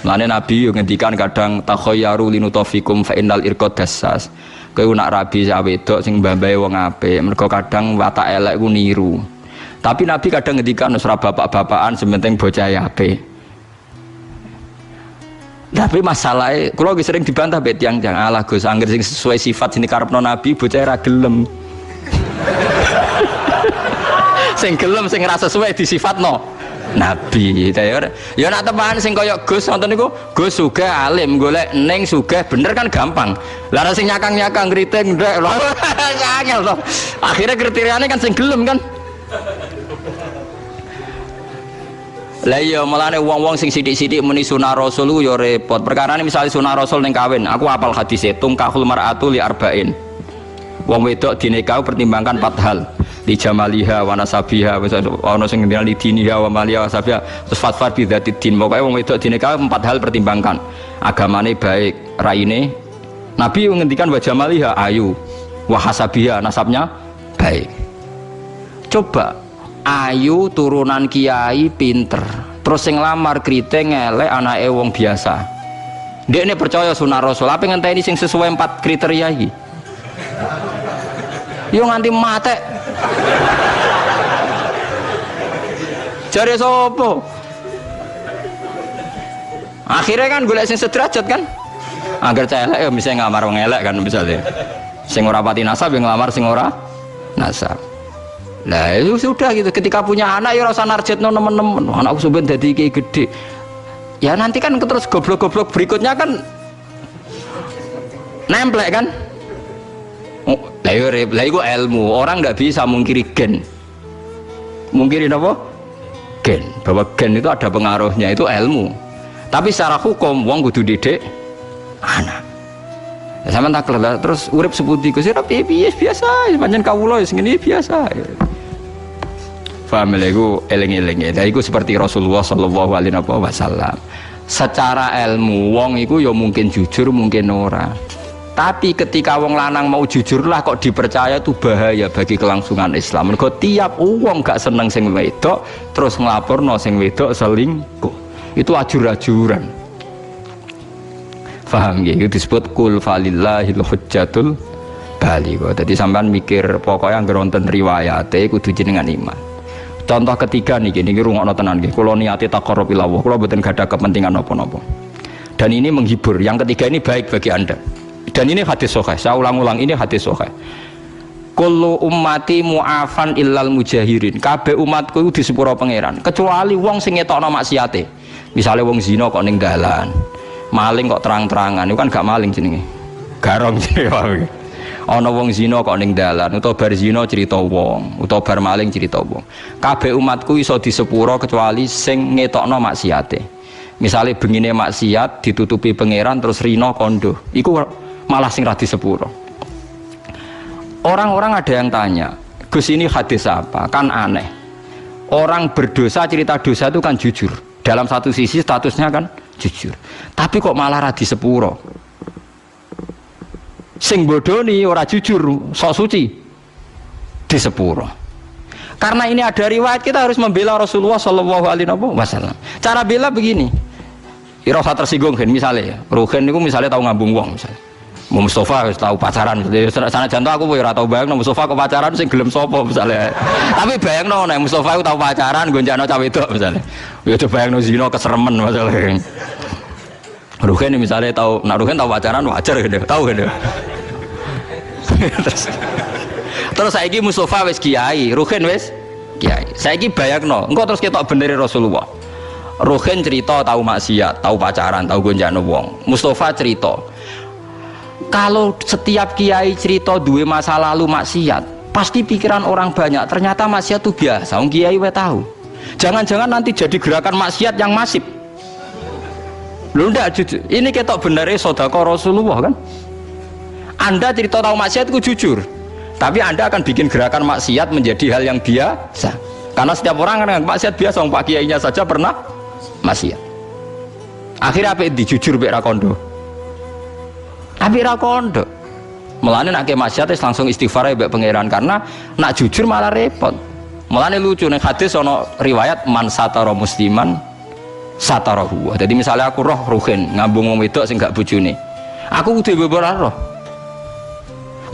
Mulane Nabi yo ngendikan kadang takhayyaru linutofikum fa innal irqad dassas. Kowe nak rabi sak wedok sing mbambahe wong apik, mergo kadang watak elek ku niru. Tapi Nabi kadang ngendikan ora bapak-bapakan sementing bocah apik. Tapi masalahnya, kalau sering dibantah bet yang jangan alah Gus, angger sing sesuai sifat sini karepno Nabi bocah ra gelem. Sing gelem sing ra sesuai disifatno Nabi. Ya nak teman sing kaya Gus wonten niku, Gus sugih alim, golek ning sugih bener kan gampang. Lah sing nyakang-nyakang kriting ndek lho. Angel to. Akhire kriteriane kan sing gelem kan. Lah iya mulane wong-wong sing sithik-sithik muni sunah Rasul ku ya repot. Perkarane misale sunah Rasul ning kawin, aku hafal hadise tungkahul mar'atu li arba'in. Wong wedok dinikah pertimbangkan 4 hal. Di jamaliha wa nasabiha ana sing ngendika li diniha wa maliha wa sabiha terus fatfar bi dzatid din. Pokoke wong wedok dinikah 4 hal pertimbangkan. Agamane baik, raine. Nabi ngendikan wa jamaliha ayu, wa hasabiha nasabnya baik. Coba ayu turunan kiai pinter terus sing lamar kriting elek anake wong biasa. Ndekne percaya sunah Rasul apa ngenteni sing sesuai 4 kriteria iki. Yo nganti mate. Jare sapa? Akhirnya kan golek sing sederajat kan. Agar cah elek ya bisa ngamar wong elek kan misalnya. Sing ora pati nasab yang ngelamar sing ora nasab. Nah itu sudah gitu. Ketika punya anak ya rasa narjetno nemen-nemen. Anakku sampeyan dadi iki gede. Ya nanti kan terus goblok-goblok berikutnya kan nemplek kan. Lah iku ilmu. Orang ndak bisa mungkiri gen. Mungkiri apa? Gen. Bahwa gen itu ada pengaruhnya, itu ilmu. Tapi secara hukum wong kudu didik anak. Ya sampean tak kelah terus urip sepundi Gus piye biasa, pancen kawula sing ngene biasa. Paham lha iku eling-eling. Lah iku seperti Rasulullah sallallahu alaihi wasallam. Secara ilmu wong iku ya mungkin jujur, mungkin ora. Tapi ketika wong lanang mau jujurlah kok dipercaya itu bahaya bagi kelangsungan Islam. Mergo tiap wong gak seneng sing wedok terus nglaporno sing wedok selingkuh. Itu ajur-ajuran. Paham ya? Itu disebut kul falillahil hujjatul baligha. Dadi sampean mikir pokoknya anggere wonten riwayate kudu jenengan iman. Contoh ketiga niki rungokno tenan nggih. Kula niate taqarrub ila Allah. Kula mboten gadah kepentingan napa-napa. Dan ini menghibur. Yang ketiga ini baik bagi Anda. Dan ini hadis sahih, saya ulang-ulang ini hadis sahih. Kullu ummati mu'afan illal mujahirin. Kabeh umatku itu disepuro pangeran, kecuali wong sing ngetokno maksiate. Misale wong zina kok ning dalan, maling kok terang-terangan, itu kan gak maling jenenge. Garong jenenge. Ana wong zina kok ning dalan, utawa bar zina cerita wong, utawa bar maling cerita wong. Kabeh umatku iso disepuro kecuali sing ngetokno maksiate. Misale bengine maksiat ditutupi pangeran terus rino kondo. Iku malah sing radi sepuro. Orang-orang ada yang tanya, Gus ini hadis apa? Kan aneh. Orang berdosa cerita dosa itu kan jujur. Dalam satu sisi statusnya kan jujur. Tapi kok malah radi sepuro? Sing bodoni ora jujur, sok suci di sepuro. Karena ini ada riwayat kita harus membela Rasulullah Shallallahu Alaihi Wasallam. Cara bela begini. Irasa tersinggung kan misalnya, Ruhin itu misalnya tahu ngambung wong misalnya. Mustafa tahu pacaran, sana jantung aku ora tau bayang Mustafa kok pacaran sing gelem sapa misalnya. Tapi bayangno nek Mustafa tahu pacaran gonjakno cah wedok misalnya. Ya coba bayangno zina keseremen masalah. Ruhin misalnya tahu, nak Ruhin tahu pacaran wajar gitu, tahu gitu. Terus saiki Mustafa wis kiai, Ruhin wis kiai. Saiki bayangno, engko terus ketok benere Rasulullah. Ruhin cerita tahu maksiat, tahu pacaran, tahu gonjakno wong. Mustafa cerita kalau setiap kiai cerita dua masa lalu maksiat, pasti pikiran orang banyak ternyata maksiat itu biasa. Wong kiai we tahu. Jangan-jangan nanti jadi gerakan maksiat yang masif. Lho ndak jujur. Ini ketok benere sedekah Rasulullah kan. Anda cerita tahu maksiat itu jujur. Tapi Anda akan bikin gerakan maksiat menjadi hal yang biasa. Karena setiap orang kan maksiat biasa, wong Pak Kiainya saja pernah maksiat. Akhirnya apa dijujur mek ra kondo. Tapi ra kondo. Mulane nek maksiat langsung istighfar mbek pangeran karena nak jujur malah repot. Mulane lucu ning hadis ana riwayat man satara musliman satarahu. Jadi misalnya aku roh ruhin ngambung wong wedok sing gak bojone, aku kudu beber roh.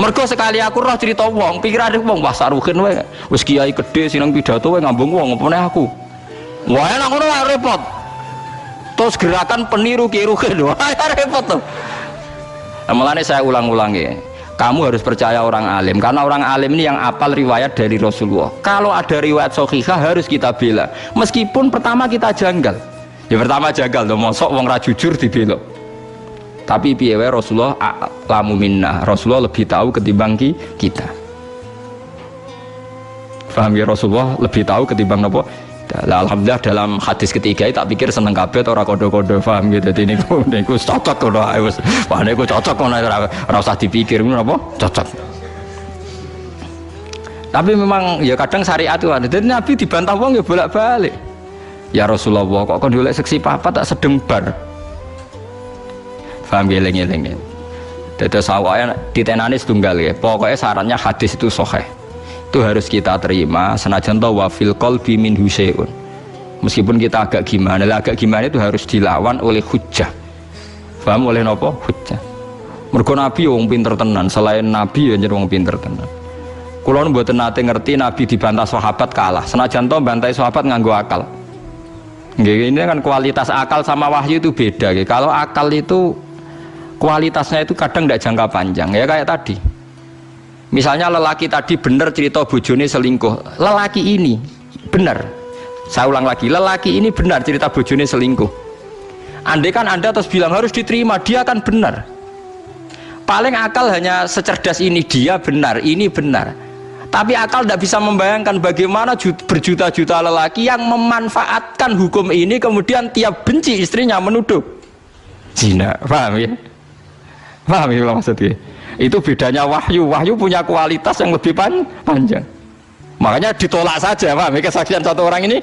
Mergo sekali aku roh cerita wong, pikirane wong wah saruhin wae. Wis kiai gedhe sineng pidato wae ngambung wong opone aku. Wah enak ngono wae repot. Terus gerakan peniru Ki Ruhin, wah repot tuh. Mulane saya ulang-ulangi, kamu harus percaya orang alim, karena orang alim ini yang apal riwayat dari Rasulullah. Kalau ada riwayat sahihah harus kita bela, meskipun pertama kita janggal. Ya pertama janggal loh, mosok wong ra jujur dibela. Tapi piye wae Rasulullah a'lamu minna, Rasulullah lebih tahu ketimbang kita. Paham ya, Rasulullah lebih tahu ketimbang napa? Alhamdulillah dalam hadis ketiga tak pikir seneng kabeh ora kodo-kodo, paham gitu. Dadi niku cocok ngono ae wis. Wah niku cocok ngono ora usah dipikir ngono apa? Cocok. Tapi memang ya kadang syariat itu ada. Jadi Nabi dibantah wong ya bolak-balik. Ya Rasulullah kok kon golek seksi papat tak sedeng bar. Paham geleng-geleng. Dadi sawaya ditenani setunggal ya. Pokoknya syaratnya hadis itu sahih. Itu harus kita terima senajan ta wa fil qalbi min husyai'un. Meskipun kita agak gimana itu harus dilawan oleh hujjah. Paham oleh napa? Hujjah. Mergo Nabi wong pinter tenan, selain Nabi ya njen wong pinter tenan. Kula mboten nate ngerti Nabi dibantah sahabat kalah. Senajan to bantai sahabat nganggo akal. Nggih, ini kan kualitas akal sama wahyu itu beda. Kalau akal itu kualitasnya itu kadang tidak jangka panjang. Ya kayak tadi. Misalnya lelaki tadi benar cerita bojone selingkuh. Lelaki ini benar. Saya ulang lagi, lelaki ini benar cerita bojone selingkuh. Andai kan Anda terus bilang harus diterima, dia akan benar. Paling akal hanya secerdas ini, dia benar, ini benar. Tapi akal tidak bisa membayangkan bagaimana berjuta-juta lelaki yang memanfaatkan hukum ini kemudian tiap benci istrinya menuduh zina. Paham ya? Paham ya maksudnya? Itu bedanya wahyu. Wahyu punya kualitas yang lebih panjang. Makanya ditolak saja, paham ya, kesaksian satu orang ini.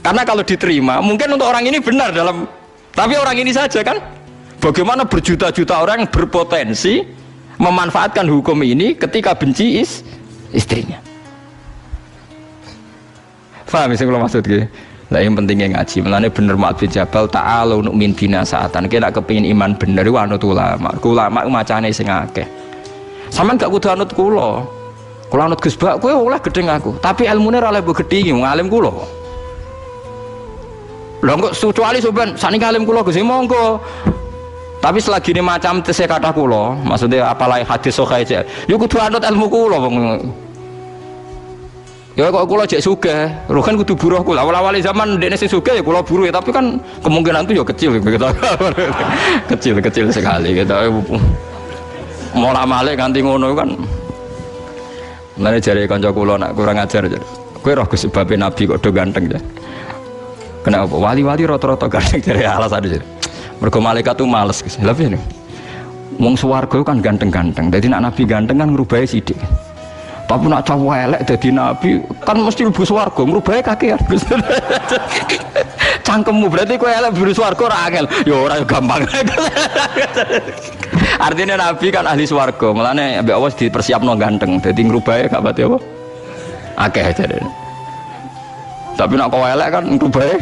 Karena kalau diterima, mungkin untuk orang ini benar dalam, tapi orang ini saja kan. Bagaimana berjuta-juta orang yang berpotensi memanfaatkan hukum ini ketika benci istrinya. Paham ya kalau maksudnya? Lah yang pentingnya ngaji, melane bener Mu'adz bin Jabal ta'alu nu'min bina saatan. Kita kepengin iman bener iku anut ulama. Ulama macane sing akeh. Sampeyan gak kudu anut kula. Kula anut Gus Bak, kowe oleh gedeng aku. Tapi ilmune ora oleh mbok gedhi, ngalim kula. Lah kok kecuali sampeyan saniki alim kula Gus, monggo. Tapi selagi ini macam tesih kata kula, maksudnya apalagi hadis sahih aja. Yo kudu anut ilmu kula wong. Ya kok kula jek sugih, Ruhin kudu buruh kula. Awal-awal zaman dekne sing sugih ya kula buruh, tapi kan kemungkinan itu ya kecil gitu. Kecil sekali gitu. Mola-malik nganti ngono kan. Mulane jare kanca kula nak kurang ajar aja. Kowe roh sebabe nabi kok do ganteng ya. Kenapa wali-wali rata-rata ganteng jare alasan aja. Mergo malaikat tuh males Gus. Lha piye? Wong swarga kan ganteng-ganteng. Dadi nak nabi ganteng kan ngrubahi sithik. Tapi nak cowok elek jadi nabi kan mesti lebih swarga merubahnya kakean. Cangkemmu berarti kau elek lebih swarga ora angel ya ora gampang. Artinya nabi kan ahli swarga mulane ambek Allah dipersiapno ganteng jadi ngerubahnya gak pati apa akeh jadi. Tapi nak kau elek kan ngerubahnya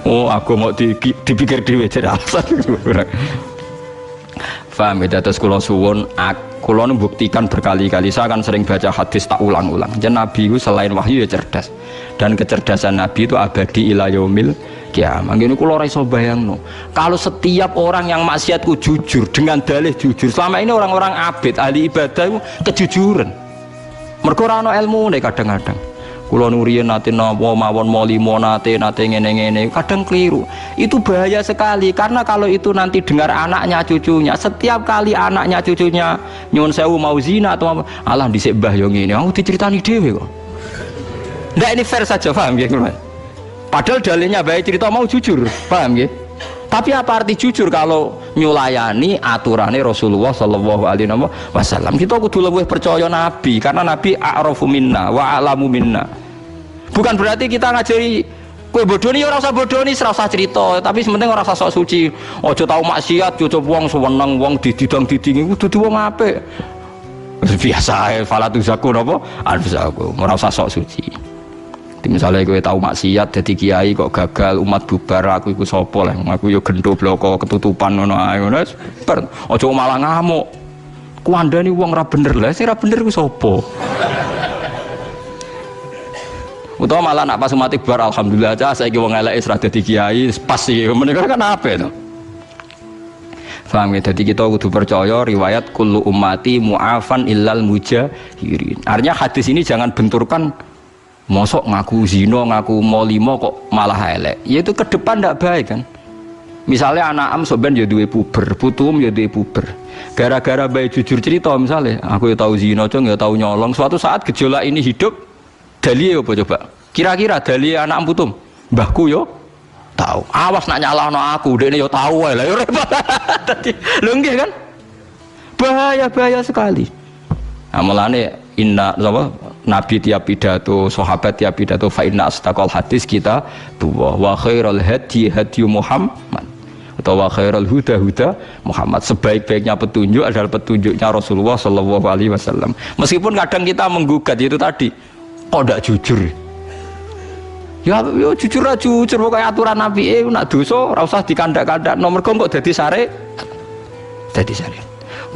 oh aku mau dipikir dhewe jadi alasan. Paham ya, terus kula suwun kula buktikan berkali-kali, saya akan sering baca hadis tak ulang-ulang. Jadi Nabi itu selain wahyu ya cerdas, dan kecerdasan Nabi itu abadi ila yaumil kiamah. Ngene kula ora iso bayangno. Kalau setiap orang yang maksiatku jujur dengan dalih jujur, selama ini orang-orang abid ahli ibadah itu kejujuran. Mergo ora ana ilmune kadang-kadang. Kula nuriyen nate napa mawon molimo nate ngene-ngene kadang keliru. Itu bahaya sekali karena kalau itu nanti dengar anaknya cucunya, setiap kali anaknya cucunya nyuwun sewu mau zina atau alah dhisik mbah yo ngene, aku diceritani dhewe kok. Ndak ini fair saja, paham nggih, Mas? Padahal dalilnya baik cerita mau jujur, paham nggih? Tapi apa arti jujur kalau nyulayani aturannya Rasulullah sallallahu alaihi wasallam? Kita kudu lebih percaya Nabi karena Nabi a'rafu minna wa a'lamu minna. Bukan berarti kita ngajari kowe bodoni ora usah bodoni, ora usah cerita, tapi sementing ora usah sok suci. Aja tau maksiat, aja wong seneng wong dididang-didingi kudu dudu wong apik. Biasa ae falatu zaku napa? Alzaku, ora usah sok suci. Misalnya kowe tahu maksiat jadi kiai kok gagal umat bubar aku iku sapa lah aku yo gendho bloko ketutupan ngono ae ngono bar aja malah ngamuk kuandani wong ra bener lah sing ra bener iku sapa utawa malah nak pas umat bubar alhamdulillah aja saiki wong elek wis ra dadi kiai pas iki menika kan apa itu paham ya? Jadi kita kudu percaya riwayat kullu ummati mu'afan illal mujahirin. Artinya hadis ini jangan benturkan mosok ngaku zina, ngaku molimo kok malah elek. Ya itu ke depan ndak baik kan. Misalnya anak am soben ya duwe puber, putum ya duwe puber. Gara-gara baik jujur cerita misalnya, aku ya tahu zina, cung ya tahu nyolong. Suatu saat gejolak ini hidup, dalile apa coba? Kira-kira dalile anak am putum, mbahku yo tahu. Awas nak nyalahno aku, dekne yo tahu wae lah yo repot. Dadi lho nggih kan? Bahaya sekali. Nah, mulane inna apa nabi tiap pidato, sahabat tiap pidato fa inna astaqal hadis kita tuwa wa khairul hadi Muhammad atau wa khairul huda Muhammad. Sebaik-baiknya petunjuk adalah petunjuknya Rasulullah sallallahu alaihi wasallam. Meskipun kadang kita menggugat itu tadi, kok ndak jujur? Ya yo jujur aja jujur pokoke aturan Nabi nak dosa ora usah dikandak-kandak nomor kok dadi sare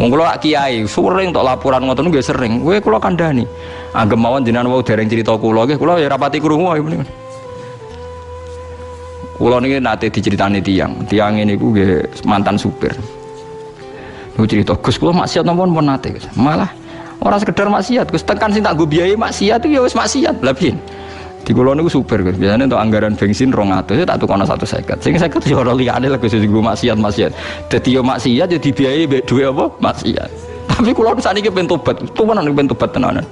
wong kula kiai sering tok laporan ngoten nggih sering kowe kula kandhani anggem mawon jenengan wau dereng cerita kula nggih kula ya rapati krungu ae menika kula niki nate diceritani tiyang niku nggih mantan supir niku cerita Gus kula maksiat napa pun nate malah ora sekedar maksiat Gus tekan sing tak nggo biayai maksiat itu ya wis maksiat lha piye di kulo niku super Gus. Biasanya untuk anggaran bensin 200 saya tak tukono 150. Sing 50 yo ora liyane lho Gus sing maksiat. Dadi yo maksiat yo dibiayai mbek dhuwit apa? Maksiat. Tapi kulo saniki pengen tobat. Tenan pengen tobat tenanan.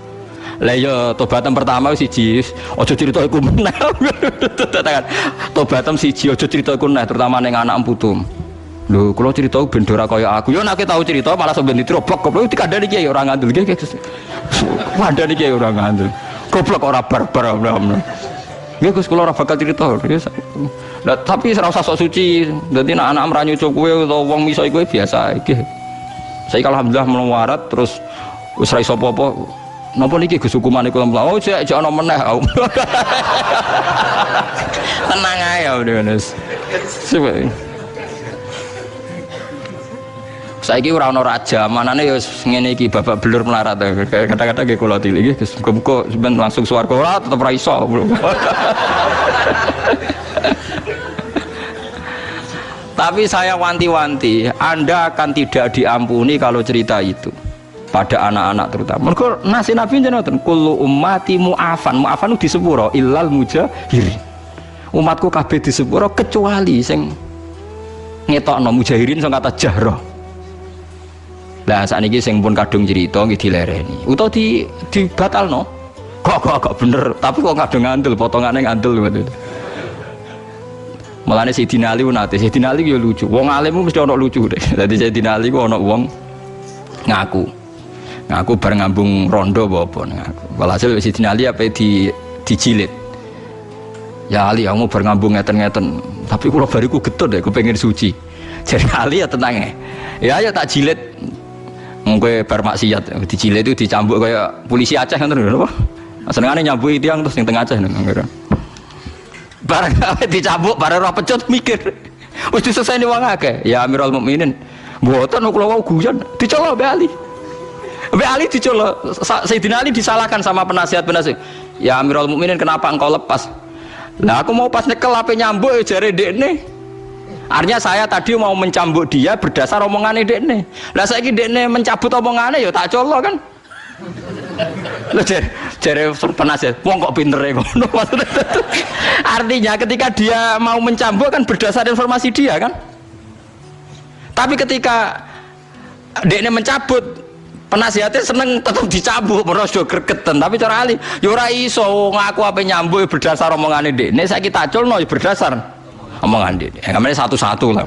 Lah yo tobatan pertama siji, aja crita iku meneh. Tobatan siji aja crita iku meneh terutama ning anak putum. Lho kulo crita ben ora kaya aku. Yo nek tau crita malah sampeyan ditrobok goblok dikandani kiai ora ngandel nggih Gus. Kandani kiai ora ngandel. Goblok ora barbar amna. Nggih Gus kula ora bakal crita. Lah tapi ora usah sok suci. Dadi nek anak ra nyucuk kowe utawa wong miso kowe biasa iki. Saiki alhamdulillah melawarat terus wis ra iso apa-apa. Napa niki Gus hukumane kula mlaku? Oh jek ana meneh. Tenang ae ya Mas. Saiki ora ana raja, manane ya ngene iki babak belur melarat. Kadang-kadang nggih kula tilih nggih Gus, muga-muga sampeyan langsung swarga ora tetep ra iso. Tapi saya wanti-wanti, Anda akan tidak diampuni kalau cerita itu pada anak-anak terutama. Mergo nasi Nabi jenengan kullu ummati mu'afan. Mu'afan itu disepuro illal mujahirin. Umatku kabeh disepuro kecuali sing ngetokno mujahirin sing kata jahroh. Lah sakniki sing pun kadung cerita nggih dilereni utawa dibatalno. Kok bener, tapi kok kadung ngandel potongane ngandel ngoten. Mulane Sayyidina Ali nate, Sayyidina Ali yo lucu. Wong alim mesti ana lucu deh. Dadi Sayyidina Ali ku ana wong ngaku bareng ngambung rondo apa ngaku. Walhasil Sayyidina Ali apa dijilid. Ya Ali kamu bareng ngambung ngeten-ngeten, tapi kula bariku getut deh, kepengin suci. Jadi Ali ya tenang ya tak jilid. Mungkin bar maksiat dijilid itu dicambuk kayak polisi Aceh ngoten lho apa? Senengane nyambuki tiyang terus ning tengah Aceh ngono. Bareng dicambuk bareng ora pecut mikir. Wis diseseni wong akeh. Ya Amirul Mukminin. Mboten kula wau guyon dicolok Mbak Ali. Mbak Ali dicolok. Sayyidina Ali disalahkan sama penasihat-penasihat. Ya Amirul Mukminin kenapa engkau lepas? Lah aku mau pas nyekel ape nyambuk jare ndekne. Artinya saya tadi mau mencambuk dia berdasar omongannya dekne. Lah saiki dekne mencabut omongannya ya tak colok kan. Lho jare penasihat, wong kok pintere ngono. Artinya ketika dia mau mencambuk kan berdasar informasi dia kan. Tapi ketika dekne mencabut penasihatnya seneng tetap dicambuk terus do gregeten tapi cara Ali ya ora iso ngaku ape nyambuk berdasar omongannya dekne saiki tak colno ya berdasar omongan dia, namanya satu-satu lah.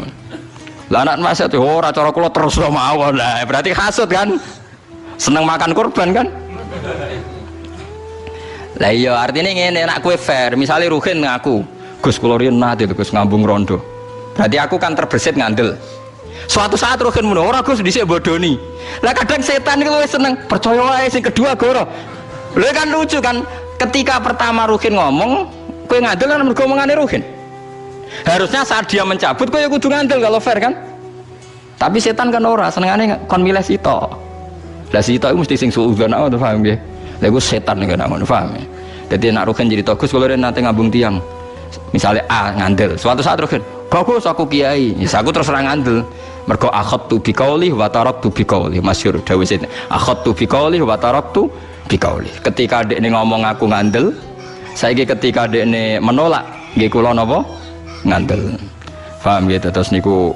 Lah anak nasihat, oh cara kula terus mawon lah, berarti hasud kan, seneng makan korban kan? Lah iya artinya ngene, nak kue fair, misalnya Ruhin ngaku, Gus kula riyen nate Gus ngambung rondo, berarti aku kan terbesit ngandel. Suatu saat Ruhin muni, ora Gus dhisik bodoni. Lah kadang setan itu seneng percaya wae sing kedua goro. Lha kan lucu kan, Ketika pertama Ruhin ngomong, kowe ngandel kan mergo omongane Ruhin. Harusnya saat dia mencabut kowe ya kudu ngandel kalau fair kan. Tapi setan kan ora, senengane kon milih sito. Lah sito iku mesti sing suudzon awak paham nggih. Lah iku setan kan ngono paham ya. Jadi nak Ruhin jadi togus kalau nanti ngambung tiang. Misalnya A ngandel, suatu saat Ruhin, bagus aku kiai, ya aku terus ngandel. Mergo akhadtu biqauli wa taraktu biqauli, masyhur dawuh Sayyidina. Akhadtu biqauli wa taraktu biqauli. Ketika dekne ngomong aku ngandel, saiki ketika dekne menolak, nggih kula napa? Ngandel. Paham gitu terus niku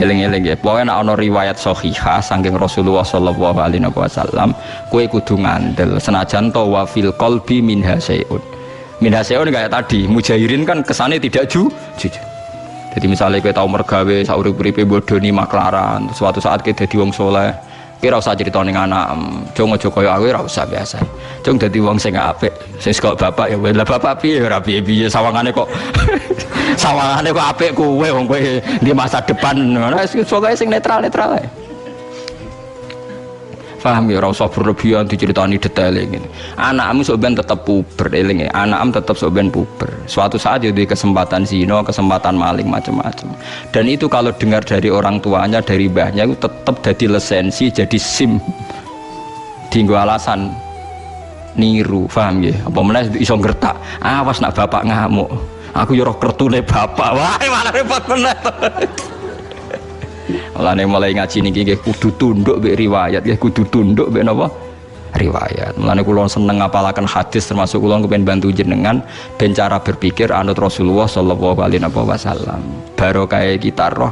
eling-eling nggih. Pokoke nek ana riwayat sahihah saking Rasulullah sallallahu alaihi wasallam, kowe kudu ngandel senajan to wa fil qalbi minha syai'un. Minha syai'un kayak tadi, mujahirin kan kesane tidak jujur. Jadi misalnya kita tahu mergawe saurip-uripe bodoni maklaran, suatu saat kita dadi wong soleh, kira usah cerita ning anak, jong aja kaya aku ora usah biasa. Jong dadi wong sing apik, sing kok bapak ya lah bapak piye ora piye-piye sawangane kok sawangane kok apik kowe wong kowe di masa depan ngono pokoke sing netral-netral ae. Paham ya, ora usah berlebihan diceritani detail ngene. Anakmu sok ben tetep puber eling, anakmu tetep sok ben puber. Suatu saat jadi kesempatan zina, kesempatan maling macam-macam. Dan itu kalau dengar dari orang tuanya, dari mbahnya itu tetep jadi lisensi, jadi SIM. Dienggo alasan niru, paham ya? Apa meneh iso ngertak. Awas nak bapak ngamuk. Aku yo roh kertune bapak. Wah, malah repot meneh. Mulane mulai ngaji niki nggih kudu tunduk mbek riwayat, nggih kudu tunduk mbek napa? Riwayat. Mulane kula seneng ngapalaken hadis termasuk kula kepen bantu jenengan ben cara berpikir anut Rasulullah sallallahu alaihi wasallam. Barokah kita roh